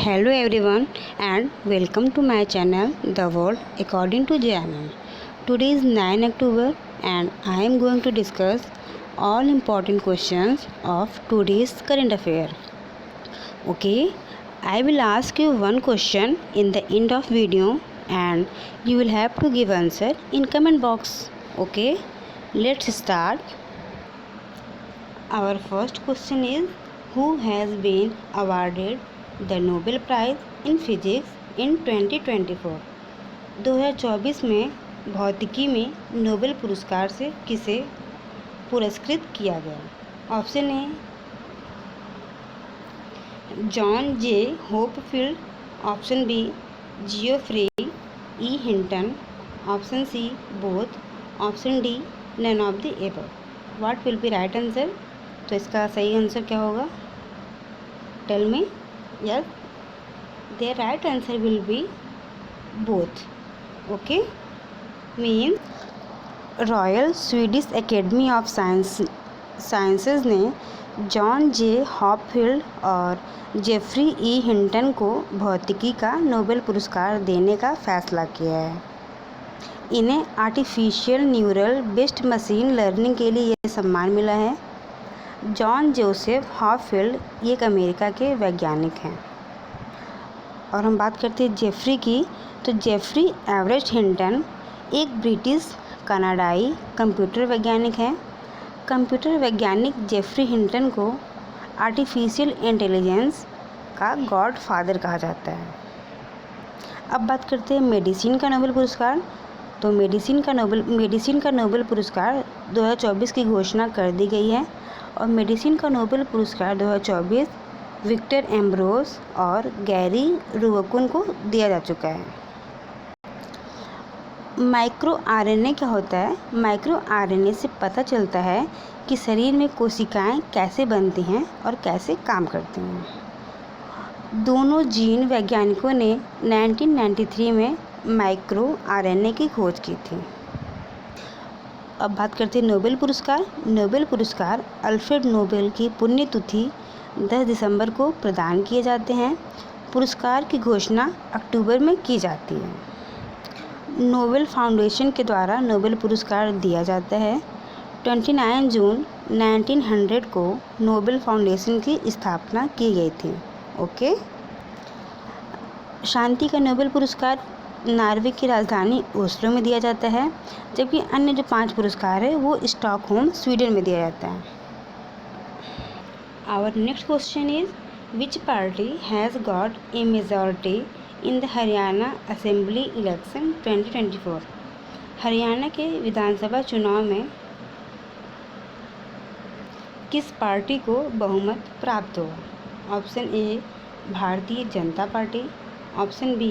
Hello everyone and welcome to my channel The World According to JMM. Today is 9 October and I am going to discuss all important questions of today's current affair. Okay, I will ask you one question in the end of video and you will have to give answer in comment box. Okay, let's start. Our first question is, who has been awarded the Nobel Prize in Physics in 2024? 2024 में भौतिकी में Nobel पुरस्कार से किसे पुरस्कृत किया गया? Option A John J Hopfield, option B Geoffrey E Hinton, option C both, option D none of the above. What will be right answer? तो इसका सही आंसर क्या होगा? Tell me. Yes, their right answer will be both. Okay, means Royal Swedish Academy of Sciences ने John J Hopfield और Geoffrey E Hinton को भौतिकी का नोबेल पुरस्कार देने का फैसला किया है. इन्हें artificial neural based machine learning के लिए यह सम्मान मिला है. जॉन जोसेफ हॉपफील्ड एक अमेरिका के वैज्ञानिक हैं. और हम बात करते हैं जेफरी की, तो जेफरी एवरेस्ट हिंटन एक ब्रिटिश कनाडाई कंप्यूटर वैज्ञानिक हैं. कंप्यूटर वैज्ञानिक जेफरी हिंटन को आर्टिफिशियल इंटेलिजेंस का गॉड फादर कहा जाता है. अब बात करते हैं मेडिसिन का नोबेल पुरस्कार. तो मेडिसिन का नोबेल पुरस्कार 2024 की घोषणा कर दी गई है और मेडिसिन का नोबेल पुरस्कार 2024 विक्टर एम्ब्रोस और गैरी रुवकुन को दिया जा चुका है. माइक्रो आरएनए क्या होता है? माइक्रो आरएनए से पता चलता है कि शरीर में कोशिकाएं कैसे बनती हैं और कैसे काम करती हैं. दोनों जीन वैज्ञानिकों ने 1993 में माइक्रो आरएनए की खोज की थी. अब बात करते हैं नोबेल पुरस्कार. नोबेल पुरस्कार अल्फ्रेड नोबेल की पुण्यतिथि 10 दिसंबर को प्रदान किए जाते हैं. पुरस्कार की घोषणा अक्टूबर में की जाती है. नोबेल फाउंडेशन के द्वारा नोबेल पुरस्कार दिया जाता है. 29 जून 1900 को नोबेल फाउंडेशन की स्थापना की गई थी. ओके. शांति का नोबेल पुरस्कार नॉर्वे की राजधानी ओस्लो में दिया जाता है, जबकि अन्य जो 5 पुरस्कार है वो स्टॉकहोम स्वीडन में दिया जाता है. Our next question is, which party has got a majority in the Haryana assembly election 2024? Haryana के विधानसभा चुनाव में किस पार्टी को बहुमत प्राप्त हुआ? Option A Bharatiya Janata Party, option B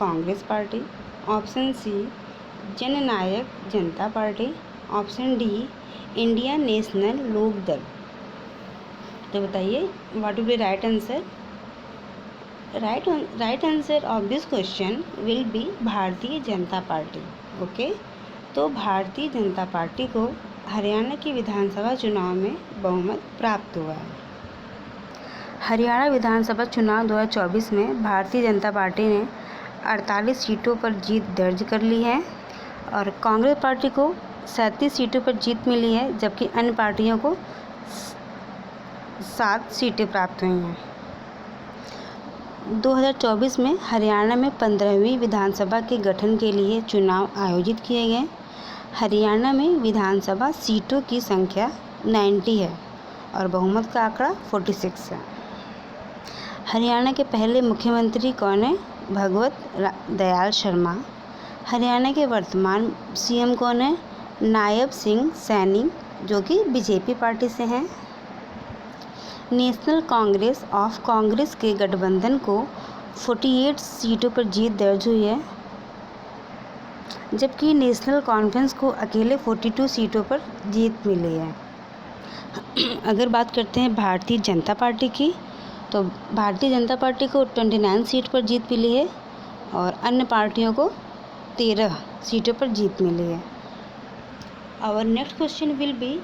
Congress Party, option C Jannayak Janata Party, option D India National Lok Dal. तो बताइए what will be right answer? Right answer of this question will be Bharatiya Janata party. Okay. तो भारतीय जनता पार्टी को हरियाणा की विधानसभा चुनाव में बहुमत प्राप्त हुआ है. हरियाणा विधानसभा चुनाव 2024 में भारतीय जनता पार्टी ने 48 सीटों पर जीत दर्ज कर ली है और कांग्रेस पार्टी को 37 सीटों पर जीत मिली है, जबकि अन्य पार्टियों को 7 सीटें प्राप्त हुई हैं. 2024 में हरियाणा में 15वीं विधानसभा के गठन के लिए चुनाव आयोजित किए गए. हरियाणा में विधानसभा सीटों की संख्या 90 है और बहुमत का आंकड़ा 46 है. हरियाणा के पहले मुख्यमंत्री कौन है? भगवत दयाल शर्मा. हरियाणा के वर्तमान सीएम कौन है? नायब सिंह सैनी, जो कि बीजेपी पार्टी से हैं. नेशनल कांग्रेस ऑफ कांग्रेस के गठबंधन को 48 सीटों पर जीत दर्ज हुई है, जबकि नेशनल कॉन्फ्रेंस को अकेले 42 सीटों पर जीत मिली है. अगर बात करते हैं भारतीय जनता पार्टी की, तो भारतीय जनता पार्टी को 29 सीट पर जीत मिली है और अन्य पार्टियों को 13 सीटों पर जीत मिली है. Our next question will be,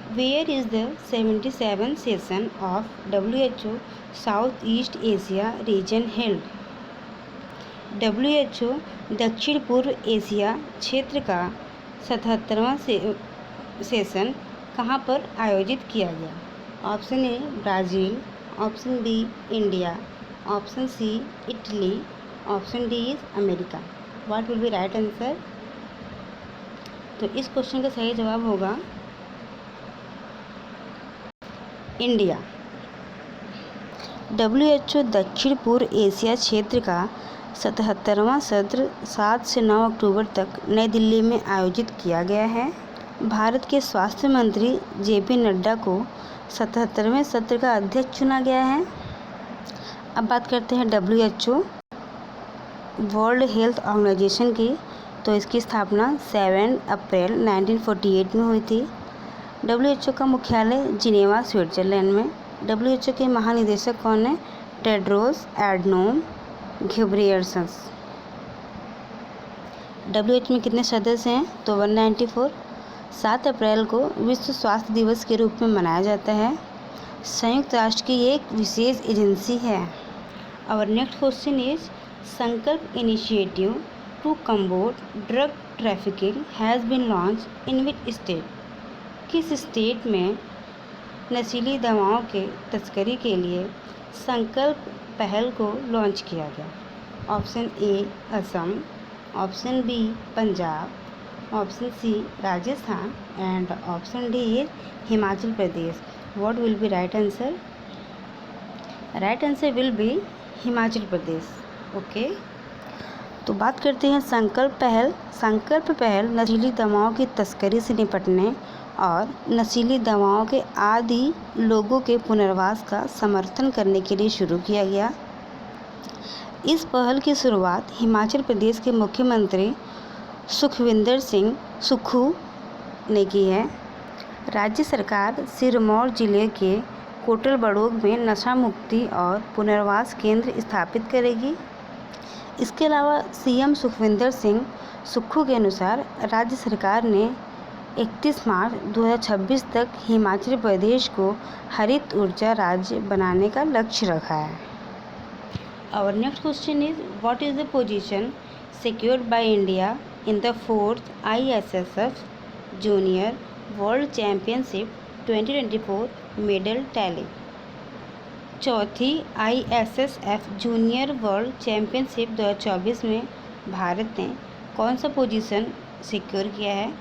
Where is the 77th session of WHO Southeast Asia region held? WHO दक्षिण पूर्व एशिया क्षेत्र का 77वां सेशन कहाँ पर आयोजित किया गया? Option A Brazil, option B India, option C Italy, option D is America. What will be right answer? तो इस क्वेश्चन का सही जवाब होगा इंडिया। WHO दक्षिण पूर्व एशिया क्षेत्र का 77वां सत्र 7 से 9 अक्टूबर तक नई दिल्ली में आयोजित किया गया है। भारत के स्वास्थ्य मंत्री JP नड्डा को 77वें सत्र का अध्यक्ष चुना गया है। अब बात करते हैं WHO वर्ल्ड हेल्थ ऑर्गेनाइजेशन की। तो इसकी स्थापना 7 अप्रैल 1948 में हुई थी। WHO का मुख्यालय जिनेवा स्विट्जरलैंड में। WHO के महानिदेशक कौन है? Tedros Adhanom Ghebreyesus. WHO में कितने सदस्य हैं? तो 194। 7 अप्रैल को विश्व स्वास्थ्य दिवस के रूप में मनाया जाता है। संयुक्त राष्ट्र की एक विशेष एजेंसी है। Our next question is Sankalp initiative to combat drug trafficking has been launch in which state? किस स्टेट में नशीली दवाओं के तस्करी के लिए संकल्प पहल को लॉन्च किया गया? Option A Assam, option B Punjab, option C Rajasthan and option D is Himachal Pradesh. What will be right answer? Right answer will be Himachal Pradesh. Okay, तो बात करते हैं संकल्प पहल। संकल्प पहल नशीली दवाओं की तस्करी से निपटने और नशीली दवाओं के आदी लोगों के पुनर्वास का समर्थन करने के लिए शुरू किया गया। इस पहल की शुरुआत हिमाचल प्रदेश के मुख्यमंत्री सुखविंदर सिंह सुक्खू ने की है। राज्य सरकार सिरमौर जिले के कोटल बड़ोग में नशा मुक्ति और पुनर्वास केंद्र स्थापित करेगी। इसके अलावा CM सुखविंदर सिंह सुक्खू के अनुसार राज्य सरकार ने 31 मार्च 2026 तक हिमाचल प्रदेश को हरित ऊर्जा राज्य बनाने का लक्ष्य रखा है। Our next question is what is the position secured by India in the 4th ISSF Junior World Championship 2024 medal tally? चौथी ISSF जूनियर वर्ल्ड चैम्पियनशिप 2024 में भारत ने कौन सा पोजीशन सिक्योर किया है?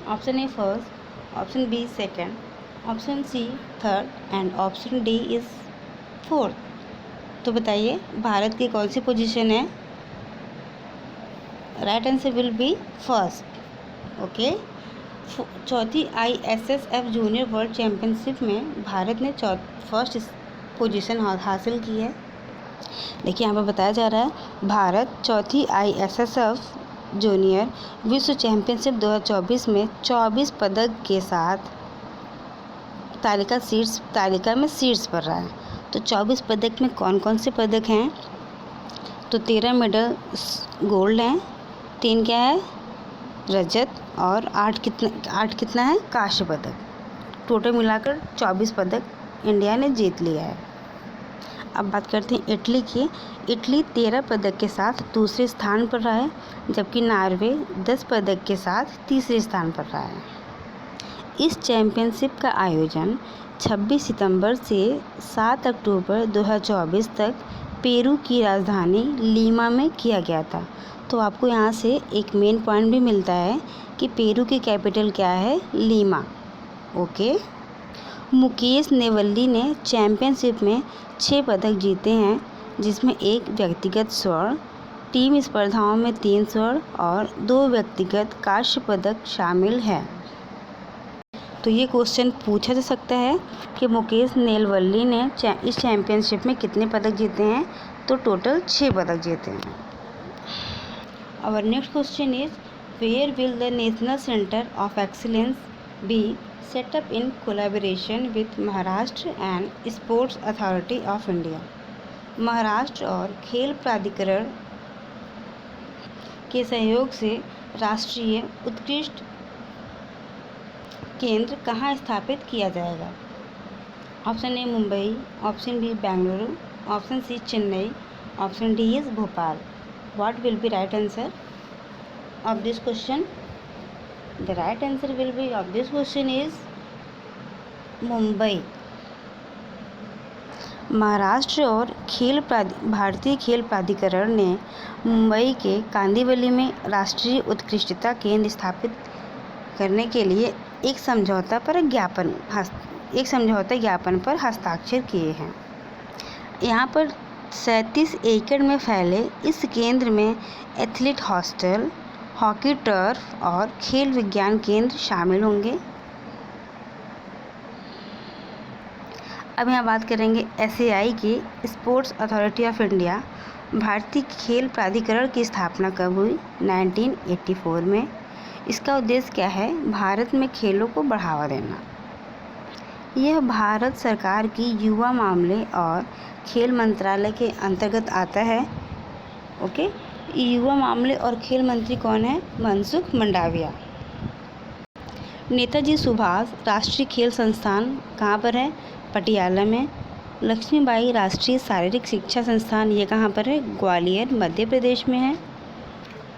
Option A first, option B second, option C third and option D is fourth. तो बताइए भारत की कौन सी पोजीशन है? Right answer will be first. Okay, चौथी ISSF जूनियर वर्ल्ड चैम्पियनशिप में भारत ने फर्स्ट पोजीशन हासिल की है। देखिए यहाँ पर बताया जा रहा है भारत चौथी ISSF जूनियर विश्व चैम्पियनशिप 2024 में 24 पदक के साथ तालिका में शीर्ष पर रहा है। तो 24 पदक में कौन कौन से पदक हैं? तो 13 मेडल गोल्ड हैं, 3 क्या है रजत और 8 कितना है कांस्य पदक। टोटल मिलाकर 24 पदक इंडिया ने जीत लिया है। अब बात करते हैं इटली की। इटली 13 पदक के साथ दूसरे स्थान पर रहा है, जबकि नॉर्वे 10 पदक के साथ तीसरे स्थान पर रहा है। इस चैम्पियनशिप का आयोजन 26 सितंबर से 7 अक्टूबर 2024 तक पेरू की राजधानी लीमा में किया गया था। तो आपको यहाँ से एक मेन पॉइंट भी मिलता है कि पेरू की कैपिटल क्या है? लीमा। ओके, मुकेश नेवल्ली ने चैम्पियनशिप में 6 पदक जीते हैं, जिसमें 1 व्यक्तिगत स्वर्ण, टीम स्पर्धाओं में 3 स्वर्ण और 2 व्यक्तिगत कांस्य पदक शामिल है। तो ये क्वेश्चन पूछा जा सकता है कि मुकेश नेवल्ली ने इस चैम्पियनशिप में कितने पदक जीते हैं? तो टोटल 6 पदक जीते हैं। Our next question is where will the national centre of excellence be set up in collaboration with Maharashtra and sports authority of India? Maharashtra और खेल प्राधिकरण के सहयोग से राष्ट्रीय उत्कृष्ट केंद्र कहाँ स्थापित किया जाएगा? Option A Mumbai, option B Bengaluru, option C Chennai, option D is Bhopal. What will be right answer of this question? The right answer will be of this question is Mumbai. Maharashtra और भारतीय खेल प्राधिकरण ने मुंबई के कांदिवली में राष्ट्रीय उत्कृष्टता केंद्र स्थापित करने के लिए एक समझौता ज्ञापन पर हस्ताक्षर किए हैं. यहाँ पर 37 एकड़ में फैले इस केंद्र में एथलीट हॉस्टल, हॉकी टर्फ और खेल विज्ञान केंद्र शामिल होंगे. अब यहाँ बात करेंगे SAI की, स्पोर्ट्स अथॉरिटी ऑफ इंडिया. भारतीय खेल प्राधिकरण की स्थापना कब हुई? 1984 में. इसका उद्देश्य क्या है? भारत में खेलों को बढ़ावा देना. यह भारत सरकार की युवा मामले और खेल मंत्रालय के अंतर्गत आता है. ओके, युवा मामले और खेल मंत्री कौन है? मनसुख मंडाविया. नेताजी सुभाष राष्ट्रीय खेल संस्थान कहाँ पर है? पटियाला में. लक्ष्मीबाई राष्ट्रीय शारीरिक शिक्षा संस्थान ये कहाँ पर है? ग्वालियर मध्य प्रदेश में है.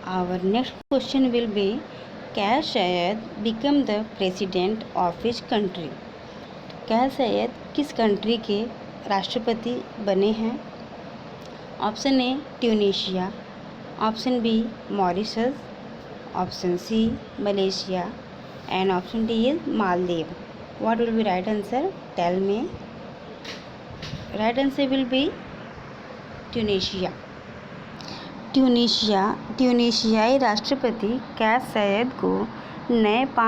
Our next question will be, Kais Saied become the president of his country. Kais Saied किस कंट्री के राष्ट्रपति बने हैं? Option A Tunisia, option B Mauritius, option C Malaysia and option D is Maldives. What will be right answer? Tell me. Right answer will be Tunisia. ट्यूनीशियाई राष्ट्रपति Kais Syed को नए